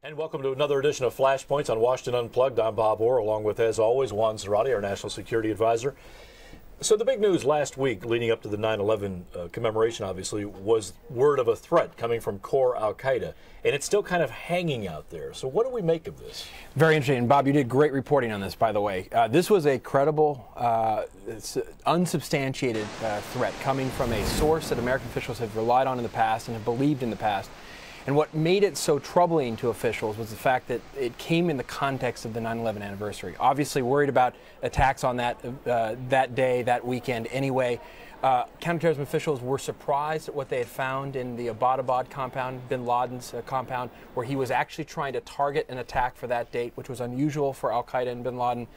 And welcome to another edition of Flashpoints on Washington Unplugged. I'm Bob Orr, along with, as always, Juan Zarate, our National Security Advisor. So the big news last week, leading up to the 9/11 commemoration, obviously, was word of a threat coming from core al-Qaeda. And it's still kind of hanging out there. So what do we make of this? Very interesting. And Bob, you did great reporting on this, by the way. This was a credible, unsubstantiated threat coming from a source that American officials have relied on in the past and have believed in the past. And what made it so troubling to officials was the fact that it came in the context of the 9/11 anniversary. Obviously worried about attacks on that day, that weekend anyway. Counterterrorism officials were surprised at what they had found in the Abbottabad compound, bin Laden's compound, where he was actually trying to target an attack for that date, which was unusual for al-Qaeda and bin Laden.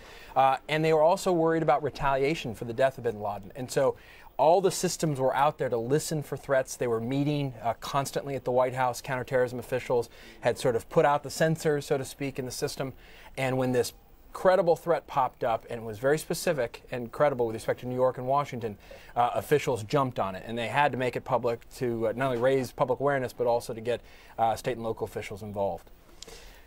And they were also worried about retaliation for the death of bin Laden. And so all the systems were out there to listen for threats. They were meeting constantly at the White House. Counterterrorism officials had sort of put out the sensors, so to speak, in the system. And when this credible threat popped up, and was very specific and credible with respect to New York and Washington, officials jumped on it. And they had to make it public to not only raise public awareness, but also to get state and local officials involved.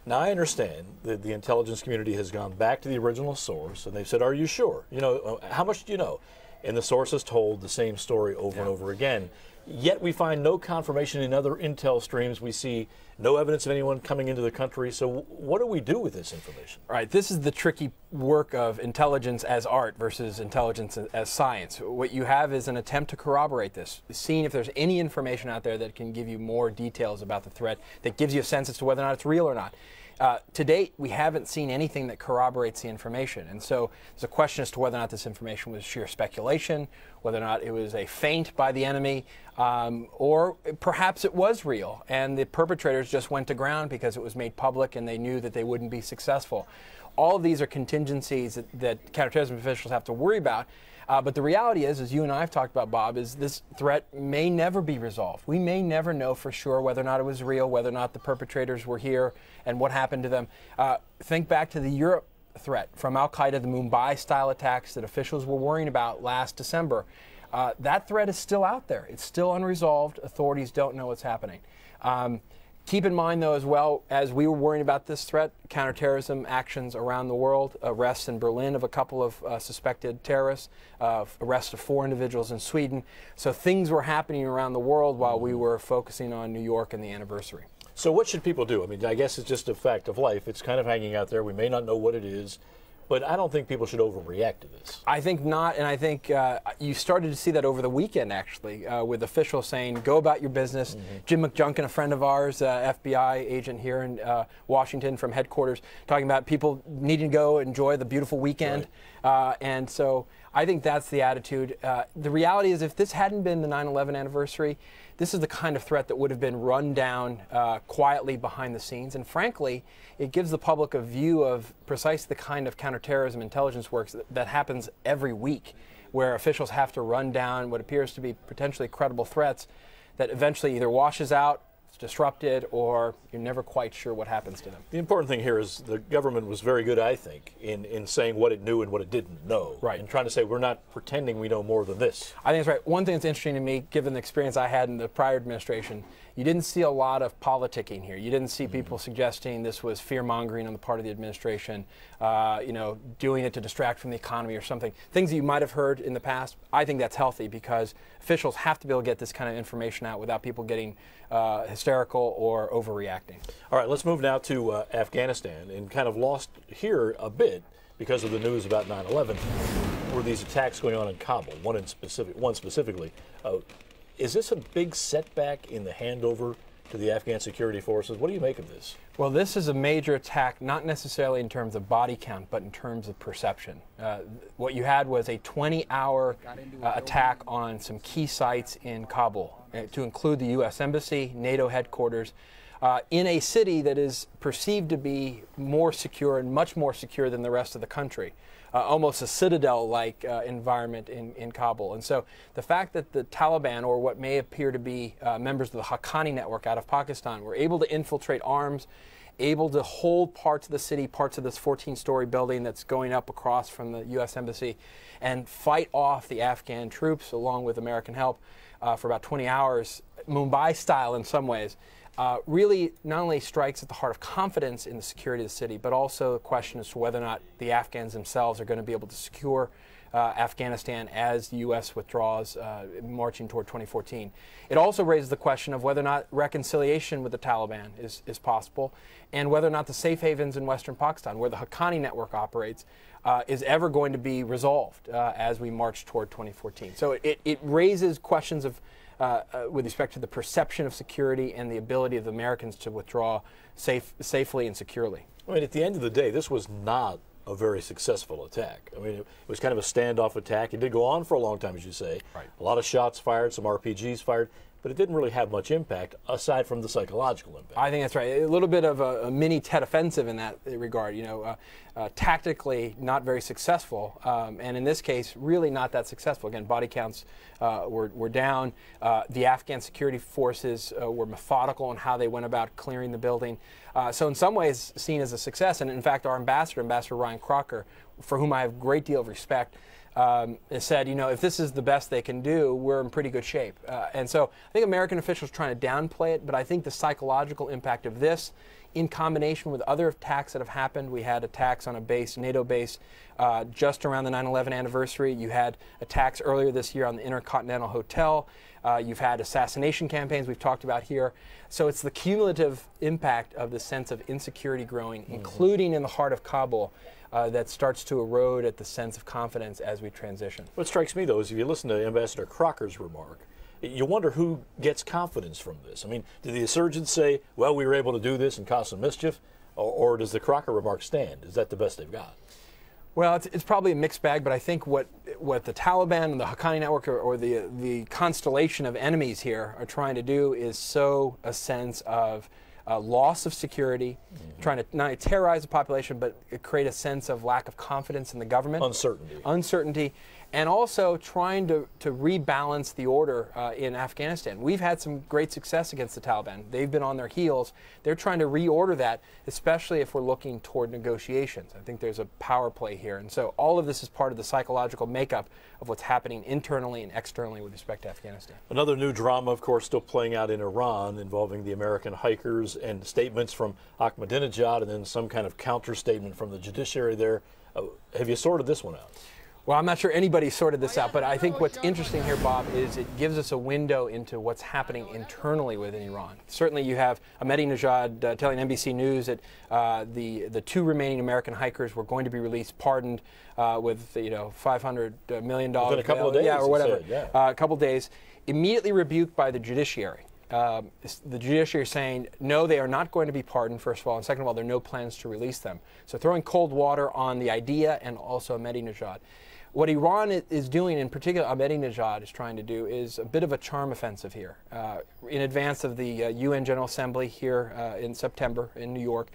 Now, I understand that the intelligence community has gone back to the original source, and they've said, are you sure? You know, how much do you know? And the source has told the same story over and over again. Yet we find no confirmation in other intel streams. We see no evidence of anyone coming into the country. So what do we do with this information? Right. This is the tricky work of intelligence as art versus intelligence as science. What you have is an attempt to corroborate this, seeing if there's any information out there that can give you more details about the threat, that gives you a sense as to whether or not it's real or not. To date, we haven't seen anything that corroborates the information. And so there's a question as to whether or not this information was sheer speculation, whether or not it was a feint by the enemy, or perhaps it was real and the perpetrators just went to ground because it was made public and they knew that they wouldn't be successful. All of these are contingencies that counterterrorism officials have to worry about. But the reality is, as you and I have talked about, Bob, is this threat may never be resolved. We may never know for sure whether or not it was real, whether or not the perpetrators were here, and what happened to them. Think back to the Europe threat from al-Qaeda, the Mumbai-style attacks that officials were worrying about last December. That threat is still out there. It's still unresolved. Authorities don't know what's happening. Keep in mind, though, as well, as we were worrying about this threat, counterterrorism actions around the world, arrests in Berlin of a couple of suspected terrorists, arrests of 4 individuals in Sweden. So things were happening around the world while we were focusing on New York and the anniversary. So what should people do? I mean, I guess it's just a fact of life. It's kind of hanging out there. We may not know what it is. But I don't think people should overreact to this. I think not, and I think you started to see that over the weekend, actually, with officials saying, go about your business. Jim McJunkin, a friend of ours, FBI agent here in Washington from headquarters, talking about people needing to go enjoy the beautiful weekend. Right. And so I think that's the attitude. The reality is, if this hadn't been the 9/11 anniversary, this is the kind of threat that would have been run down quietly behind the scenes. And frankly, it gives the public a view of precisely the kind of counterterrorism intelligence work that happens every week, where officials have to run down what appears to be potentially credible threats that eventually either washes out, it's disrupted, or you're never quite sure what happens to them. The important thing here is the government was very good, I think, in saying what it knew and what it didn't know. Right. And trying to say we're not pretending we know more than this. I think that's right. One thing that's interesting to me, given the experience I had in the prior administration, you didn't see a lot of politicking here. You didn't see people suggesting this was fear-mongering on the part of the administration, you know, doing it to distract from the economy or something. Things that you might have heard in the past. I think that's healthy because officials have to be able to get this kind of information out without people getting hysterical or overreacting. All right, let's move now to Afghanistan, and kind of lost here a bit because of the news about 9/11 were these attacks going on in Kabul, one specifically. Is this a big setback in the handover to the Afghan security forces? What do you make of this? Well, this is a major attack, not necessarily in terms of body count, but in terms of perception. What you had was a 20-hour attack on some key sites in Kabul, to include the U.S. Embassy, NATO headquarters, in a city that is perceived to be more secure and much more secure than the rest of the country. Almost a citadel-like environment in Kabul. And so the fact that the Taliban, or what may appear to be members of the Haqqani network out of Pakistan, were able to infiltrate arms, able to hold parts of the city, parts of this 14-story building that's going up across from the U.S. Embassy, and fight off the Afghan troops along with American help for about 20 hours, Mumbai style in some ways, really not only strikes at the heart of confidence in the security of the city, but also a question as to whether or not the Afghans themselves are going to be able to secure Afghanistan as the U.S. withdraws, marching toward 2014. It also raises the question of whether or not reconciliation with the Taliban is possible, and whether or not the safe havens in western Pakistan, where the Haqqani network operates, is ever going to be resolved as we march toward 2014. So it raises questions of with respect to the perception of security and the ability of the Americans to withdraw safely and securely. I mean, at the end of the day, this was not a very successful attack. I mean, it was kind of a standoff attack. It did go on for a long time, as you say. Right. A lot of shots fired, some RPGs fired, but it didn't really have much impact aside from the psychological impact. I think that's right. A little bit of a mini Tet offensive in that regard. Tactically not very successful, and in this case, really not that successful. Again, body counts were down. The Afghan security forces were methodical in how they went about clearing the building. So in some ways, seen as a success. And in fact, our ambassador, Ambassador Ryan Crocker, for whom I have a great deal of respect, said, if this is the best they can do, we're in pretty good shape. And so I think American officials are trying to downplay it, but I think the psychological impact of this, in combination with other attacks that have happened, we had attacks on a base, NATO base, just around the 9/11 anniversary. You had attacks earlier this year on the Intercontinental Hotel. You've had assassination campaigns we've talked about here. So it's the cumulative impact of the sense of insecurity growing, including in the heart of Kabul, that starts to erode at the sense of confidence as we transition. What strikes me, though, is if you listen to Ambassador Crocker's remark, you wonder who gets confidence from this. I mean, do the insurgents say, well, we were able to do this and cause some mischief, or does the Crocker remark stand? Is that the best they've got? Well, it's probably a mixed bag, but I think what the Taliban and the Haqqani network or the constellation of enemies here are trying to do is sow a sense of loss of security, trying to not only terrorize the population, but create a sense of lack of confidence in the government. Uncertainty. And also trying to rebalance the order in Afghanistan. We've had some great success against the Taliban. They've been on their heels. They're trying to reorder that, especially if we're looking toward negotiations. I think there's a power play here. And so all of this is part of the psychological makeup of what's happening internally and externally with respect to Afghanistan. Another new drama, of course, still playing out in Iran involving the American hikers and statements from Ahmadinejad and then some kind of counter statement from the judiciary there. Have you sorted this one out? Well, I'm not sure anybody sorted this out, but I think what's interesting here, Bob, is it gives us a window into what's happening internally within Iran. Certainly you have Ahmadinejad telling NBC News that the two remaining American hikers were going to be released, pardoned with $500 million. Within a couple of days, yeah, or whatever. Said, yeah. A couple of days, immediately rebuked by the judiciary. The judiciary saying, no, they are not going to be pardoned, first of all, and second of all, there are no plans to release them. So throwing cold water on the idea and also Ahmadinejad. What Iran is doing, in particular Ahmadinejad is trying to do, is a bit of a charm offensive here. In advance of the UN General Assembly here in September in New York.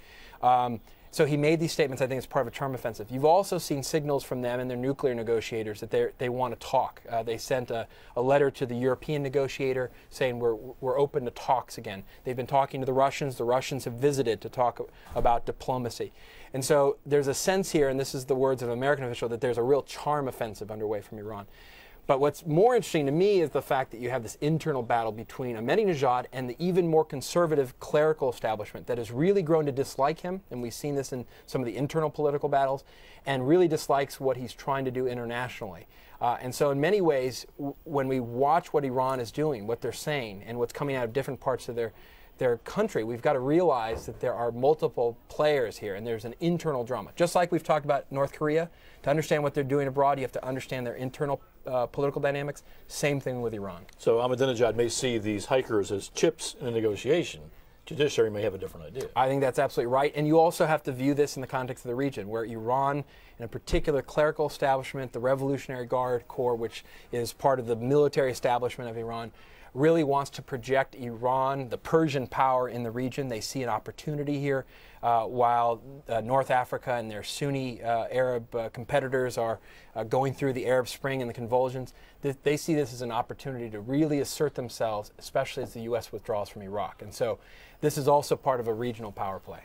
So he made these statements, I think, as part of a charm offensive. You've also seen signals from them and their nuclear negotiators that they want to talk. They sent a letter to the European negotiator saying we're open to talks again. They've been talking to the Russians. The Russians have visited to talk about diplomacy. And so there's a sense here, and this is the words of an American official, that there's a real charm offensive underway from Iran. But what's more interesting to me is the fact that you have this internal battle between Ahmadinejad and the even more conservative clerical establishment that has really grown to dislike him, and we've seen this in some of the internal political battles, and really dislikes what he's trying to do internationally. And so in many ways, when we watch what Iran is doing, what they're saying, and what's coming out of different parts of their country, we've got to realize that there are multiple players here and there's an internal drama. Just like we've talked about North Korea, to understand what they're doing abroad, you have to understand their internal political dynamics. Same thing with Iran. So Ahmadinejad may see these hikers as chips in a negotiation. Judiciary may have a different idea. I think that's absolutely right. And you also have to view this in the context of the region, where Iran, in a particular clerical establishment, the Revolutionary Guard Corps, which is part of the military establishment of Iran, really wants to project Iran, the Persian power in the region. They see an opportunity here, while North Africa and their Sunni Arab competitors are going through the Arab Spring and the convulsions. They see this as an opportunity to really assert themselves, especially as the U.S. withdraws from Iraq. And so this is also part of a regional power play.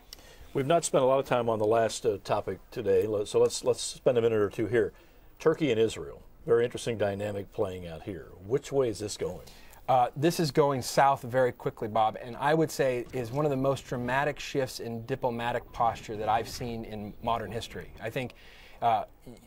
We've not spent a lot of time on the last topic today, so let's spend a minute or two here. Turkey and Israel, very interesting dynamic playing out here. Which way is this going? This is going south very quickly, Bob, and I would say is one of the most dramatic shifts in diplomatic posture that I've seen in modern history. I think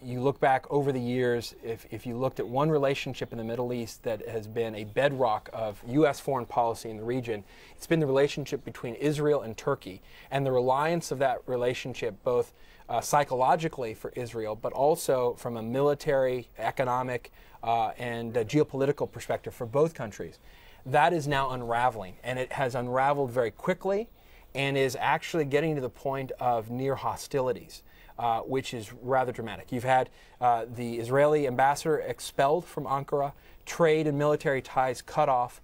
you look back over the years, if you looked at one relationship in the Middle East that has been a bedrock of U.S. foreign policy in the region, it's been the relationship between Israel and Turkey, and the reliance of that relationship both psychologically for Israel, but also from a military, economic, and geopolitical perspective for both countries. That is now unraveling, and it has unraveled very quickly and is actually getting to the point of near hostilities, which is rather dramatic. You've had the Israeli ambassador expelled from Ankara, trade and military ties cut off,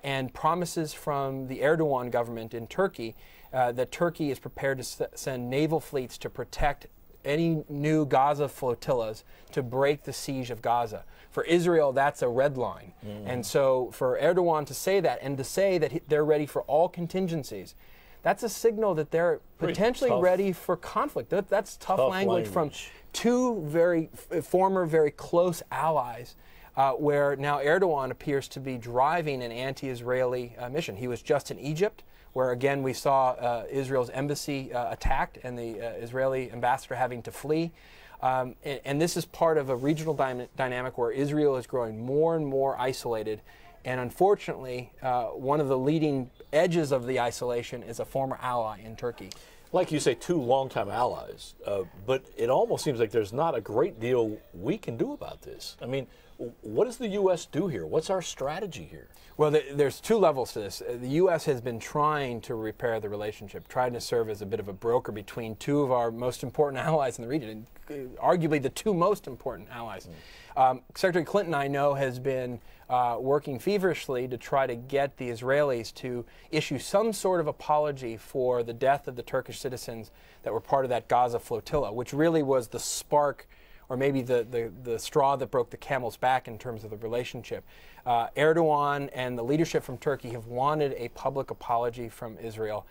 and promises from the Erdogan government in Turkey that Turkey is prepared to send naval fleets to protect any new Gaza flotillas to break the siege of Gaza. For Israel, that's a red line. And so for Erdogan to say that, and to say that they're ready for all contingencies, that's a signal that they're potentially ready for conflict. That's tough language from two former very close allies, where now Erdogan appears to be driving an anti-Israeli mission. He was just in Egypt, where again we saw Israel's embassy attacked and the Israeli ambassador having to flee. And this is part of a regional dynamic where Israel is growing more and more isolated. And unfortunately, one of the leading edges of the isolation is a former ally in Turkey. Like you say, two longtime allies, but it almost seems like there's not a great deal we can do about this. I mean, what does the U.S. do here? What's our strategy here? Well, there's two levels to this. The U.S. has been trying to repair the relationship, trying to serve as a bit of a broker between two of our most important allies in the region, and arguably the two most important allies. Secretary Clinton, I know, has been working feverishly to try to get the Israelis to issue some sort of apology for the death of the Turkish citizens that were part of that Gaza flotilla, which really was the spark, or maybe the straw that broke the camel's back in terms of the relationship. Erdogan and the leadership from Turkey have wanted a public apology from Israel.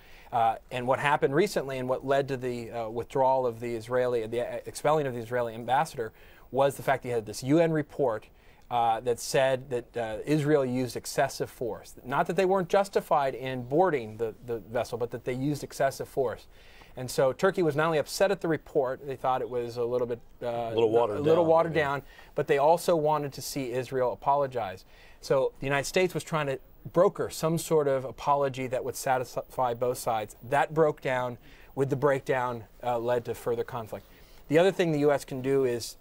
And what happened recently, and what led to the withdrawal of the expelling of the Israeli ambassador, was the fact that you had this UN report that said that Israel used excessive force. Not that they weren't justified in boarding the vessel, but that they used excessive force. And so Turkey was not only upset at the report, they thought it was a little bit watered down, but they also wanted to see Israel apologize. So the United States was trying to broker some sort of apology that would satisfy both sides. That broke down. With the breakdown, led to further conflict. The other thing the U.S. can do is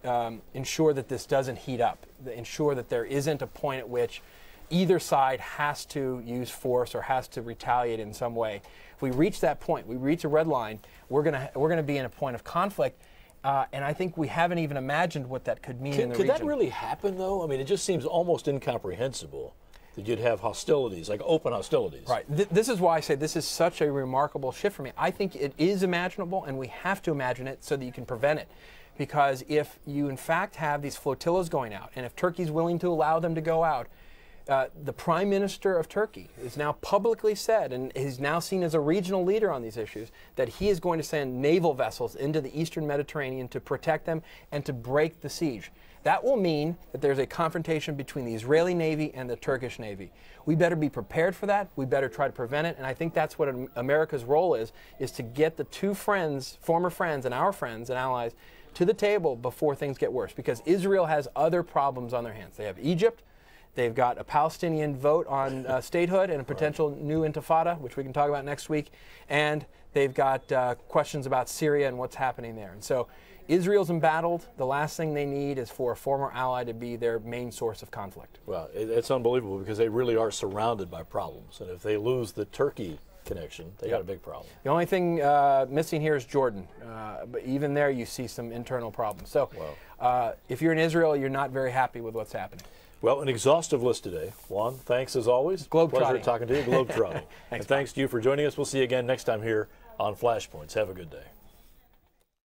ensure that this doesn't heat up, ensure that there isn't a point at which either side has to use force or has to retaliate in some way. If we reach that point, we reach a red line, we're gonna be in a point of conflict, and I think we haven't even imagined what that could mean in the region. Could that really happen, though? I mean, it just seems almost incomprehensible that you'd have hostilities, like open hostilities. Right. This is why I say this is such a remarkable shift for me. I think it is imaginable, and we have to imagine it so that you can prevent it. Because if you, in fact, have these flotillas going out, and if Turkey's willing to allow them to go out, the Prime Minister of Turkey is now publicly said, and is now seen as a regional leader on these issues, that he is going to send naval vessels into the Eastern Mediterranean to protect them and to break the siege. That will mean that there's a confrontation between the Israeli Navy and the Turkish Navy. We better be prepared for that. We better try to prevent it. And I think that's what America's role is to get the two friends, former friends and our friends and allies, to the table before things get worse. Because Israel has other problems on their hands. They have Egypt. They've got a Palestinian vote on statehood and a potential new intifada, which we can talk about next week. And they've got questions about Syria and what's happening there. And so Israel's embattled. The last thing they need is for a former ally to be their main source of conflict. Well, it's unbelievable because they really are surrounded by problems. And if they lose the Turkey connection, they got a big problem. The only thing missing here is Jordan. But even there, you see some internal problems. So if you're in Israel, you're not very happy with what's happening. Well, an exhaustive list today. Juan, thanks as always. Pleasure talking to you. Globetrotting. And thanks to you for joining us. We'll see you again next time here on Flashpoints. Have a good day.